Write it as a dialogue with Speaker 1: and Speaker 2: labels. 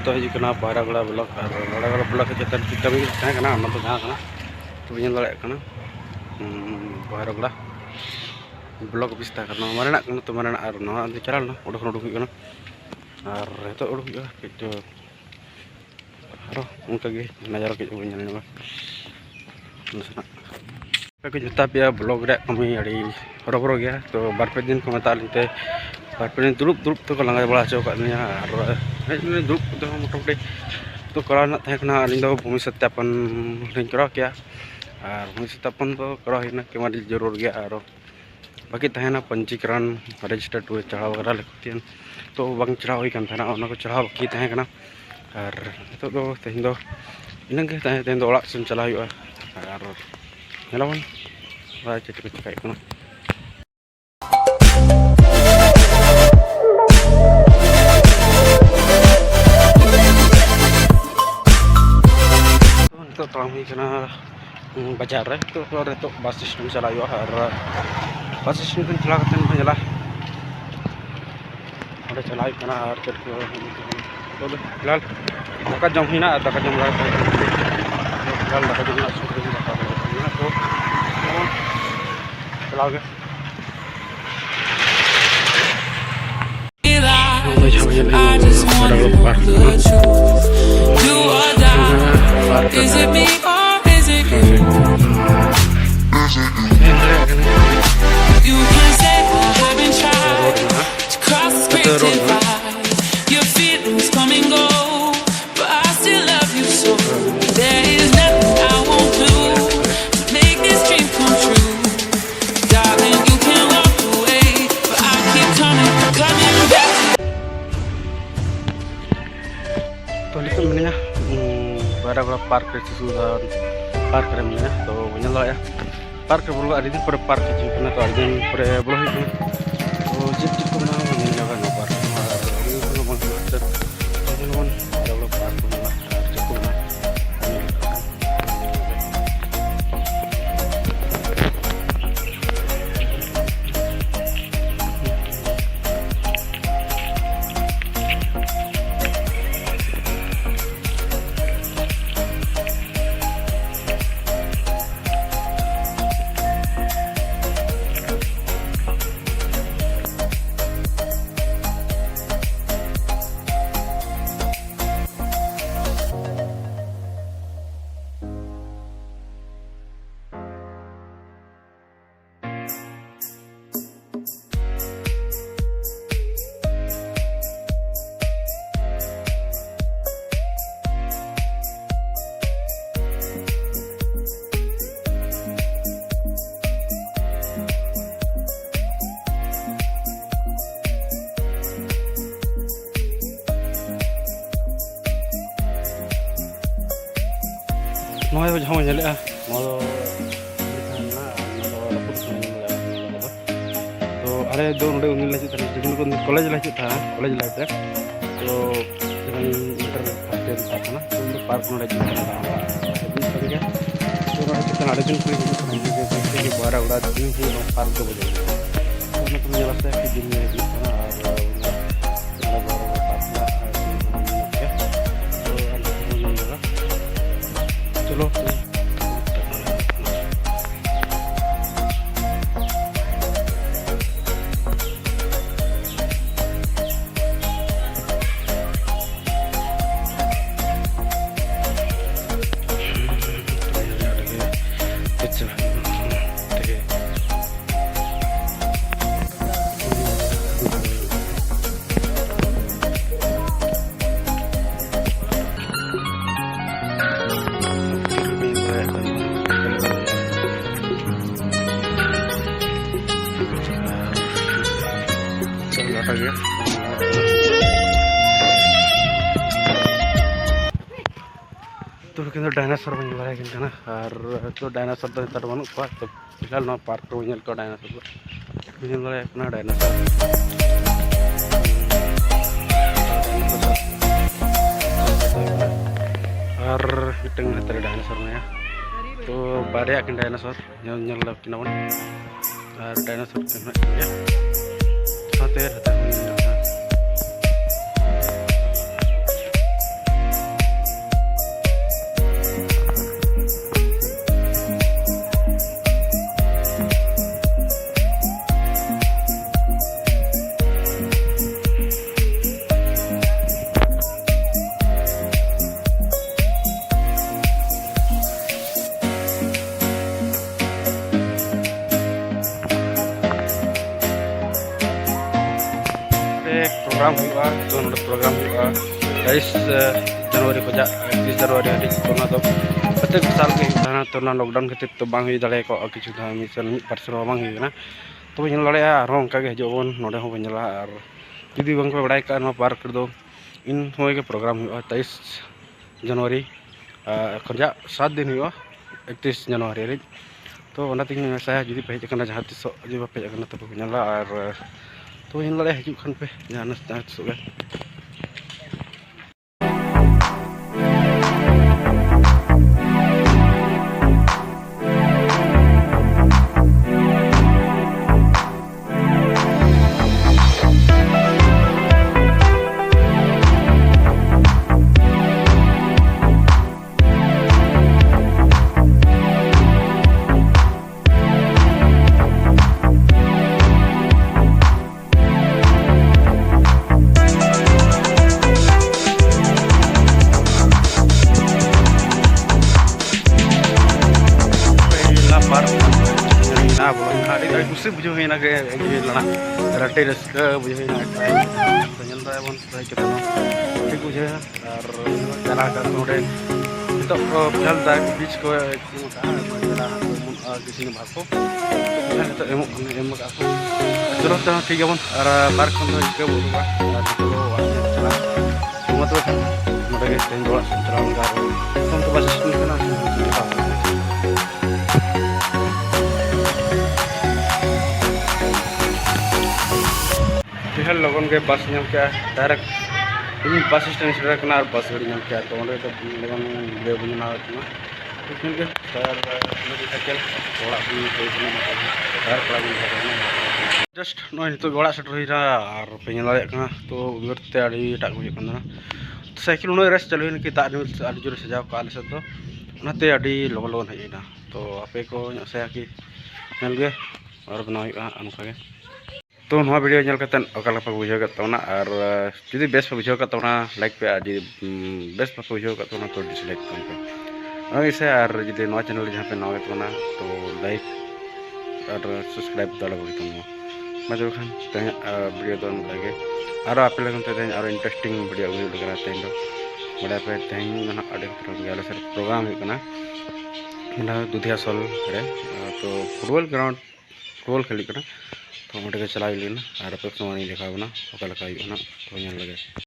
Speaker 1: तो हजू करना बारागड़ा ब्लॉक और बारागड़ा ब्लॉक जतन कमी तहना तो जहाँ तो बी दाड़ा बारागड़ा ब्लॉक ऑफिस तहना मारेना तो मारेना और चलाना उड़ूक उड़ूक और तो उड़ूक कई उनका नजारा कई को जता पे ब्लॉग कमी अड़ी हरबरो गया तो बारपे दिन को मता लेते बारपे दिन दुरुब दुरुब तो लंगा बड़ा चौका और दुरुब तो मोटामुटी तो कराना तहना अली भूमि सत्यापन करा किया और भूमि सत्यापन तो करा केमा जरूर गया और बाकी तहना पंजीकरण रजिस्टर टू चढ़ाव वगैरह लगती तो बंग चढ़ाव हुई को चढ़ाव बाकी तहना और नितो दो तेहन दो इनगे तेहन दो सेन चला और nyalawan wah jadi kayak gitu untuk kami kena bajar itu bus system calayo har bus system kan celakakan penyelah ada calai kena har ke lal dekat jam hina dekat jam lal dekat jam lal तो चलाओगे Baraklah park sudah park remnya तो banyak lah ya park perlu ada di per park itu karena tuh ada di per belum itu तो jeep को ना banyak kan park ini kalau mau macet ini kan kalau park lah cukup lah mau jauh aja lah mau तो अरे दो नोडे उन्हीं लगे थे जब कॉलेज लगे था कॉलेज लाइफ रे तो जब इंटर फर्स्ट था ना तो पार्क नोडे तो नोडे कितना अड़े दिन के बारह उड़ा दिन ही पार्क को बजे तो मैं तुम्हें लगता है कि दिन में चलो तो किंतु डायनासोर बन गया किंतु ना और तो डायनासोर तो इतना बनू को तो फिलहाल ना पार्क को बन को डायनासोर को बन गया अपना डायनासोर और इतने नतर डायनासोर में तो बारे आकिन डायनासोर nyel kinawan और डायनासोर kena ya हाथे हाथे प्रोग्राम हुआ तो नोडे प्रोग्राम हुआ 23 जनवरी खजा 31 जनवरी हाड़ी तो ना तो प्रत्येक साल के हुआ तो ना लॉकडाउन खातिर तो बांग हुई दाड़े को किछु धा मिसल परसेंट बांग हुई ना तो बन दाड़े आरो उनका के हजोबन नोडे हो बन और जुदी बांग पे बड़ाई का पार्क दो इन समय के प्रोग्राम हुआ 23 जनवरी खजा 7 दिन हुआ 31 जनवरी रे तो saya जुदी पे हजना जहाँ तीस जुदी पे हजना तो बन और तो इन लड़े हजू खान पे जहाँ तीस ना बोलो hari dari kusi bujuhin na ke lana rate reska bujuhin na pengen raya bon raya kita no ठीक बुझे और जना का नोडे तो फिलहाल दा बीच को जना किसी ने भाग को तो एम का चलो तो ठीक है bon और पार्क con के बोलूंगा तो चला मतलब नोडे के तेन दोला सेंट्रल का तो बस सुनना फिलहाल लोगों के बस नाम क्या डायरेक्ट इन बस स्टैंड से रखना और बस गाड़ी नाम क्या तो उन्हें तो लोगों ले बुझना होता है तो क्योंकि सर मेरी साइकिल थोड़ा भी कोई नहीं मतलब सर थोड़ा भी नहीं जस्ट नो तो गोड़ा सेट रही रहा और पेन लगे करना तो उधरते आड़ी टाक बुझे करना तो साइकिल उन्हें रेस्ट चलो इनकी तार आड़ी जोर सजाव काल से तो उन्हें आड़ी लोगों लोगों है ना तो आपे को से कि मिल गए और बनाओ अनुका तो नवा वीडियो नल कतन ओकला पे बुझाव कतना और जुदी बेस पे बुझाव कतना लाइक पे जुदी बेस पे बुझाव कतना तो डिसलाइक कर पे और ऐसे और जुदी नवा चैनल जहां पे नवा कतना तो लाइक और सब्सक्राइब दला बड़ी तनो मजो खान ते वीडियो तो लगे और आप लोगन ते और इंटरेस्टिंग वीडियो उनी लगा ते दो बड़ा पे तेन ना अडे तरह गया सर प्रोग्राम हुकना ना दुधिया सोल रे तो फुटबॉल ग्राउंड फुटबॉल खेली कना तो मोटे के चला लेना और पे समय देखा ना ओका लगा तो लगे